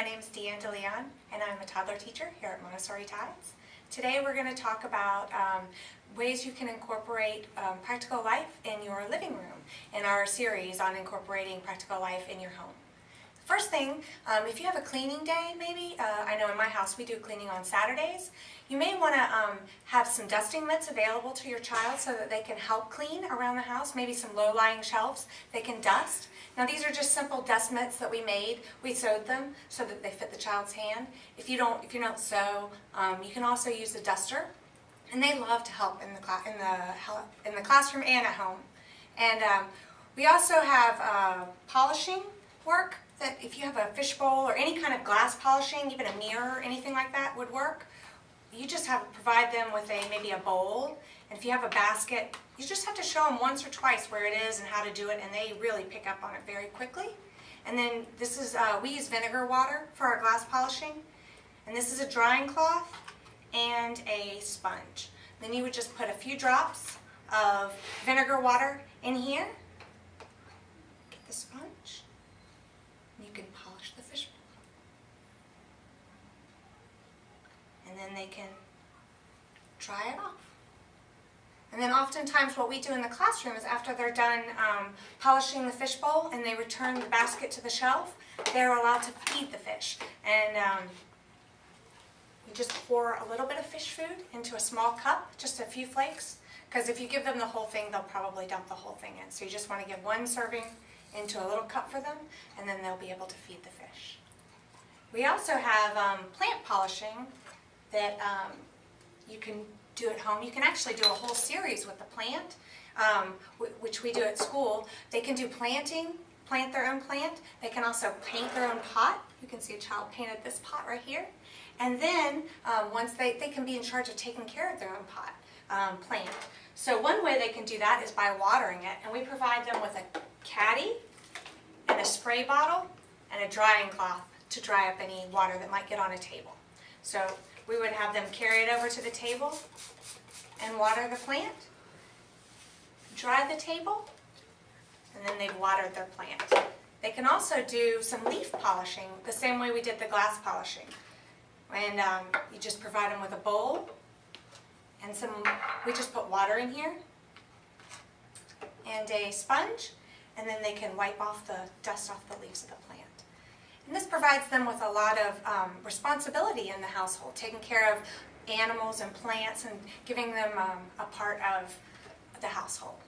name is Deanne DeLeon, and I'm a toddler teacher here at Montessori Tides. Today we're going to talk about ways you can incorporate practical life in your living room in our series on incorporating practical life in your home. First thing, if you have a cleaning day maybe, I know in my house we do cleaning on Saturdays, you may want to have some dusting mitts available to your child so that they can help clean around the house, maybe some low-lying shelves they can dust. Now these are just simple dust mitts that we made. We sewed them so that they fit the child's hand. If you don't sew, you can also use a duster, and they love to help in the classroom and at home. And we also have polishing work. That if you have a fishbowl or any kind of glass polishing, even a mirror, anything like that would work. You just have to provide them with maybe a bowl, and if you have a basket, you just have to show them once or twice where it is and how to do it, and they really pick up on it very quickly. And then this is, we use vinegar water for our glass polishing, and this is a drying cloth and a sponge. Then you would just put a few drops of vinegar water in here, get the sponge, you can polish the fishbowl. And then they can dry it off. And then oftentimes what we do in the classroom is after they're done polishing the fishbowl and they return the basket to the shelf, they're allowed to feed the fish. And we just pour a little bit of fish food into a small cup, just a few flakes, because if you give them the whole thing, they'll probably dump the whole thing in. So you just want to give one serving into a little cup for them, and then they'll be able to feed the fish. We also have plant polishing that you can do at home. You can actually do a whole series with the plant, which we do at school. They can do plant their own plant. They can also paint their own pot. You can see a child painted this pot right here. And then once they can be in charge of taking care of their own pot plant. So one way they can do that is by watering it, and we provide them with a caddy and a spray bottle and a drying cloth to dry up any water that might get on a table. So we would have them carry it over to the table and water the plant, dry the table, and then they've watered their plant. They can also do some leaf polishing the same way we did the glass polishing. And you just provide them with a bowl and we just put water in here and a sponge, and then they can wipe off the dust off the leaves of the plant. And this provides them with a lot of responsibility in the household, taking care of animals and plants and giving them a part of the household.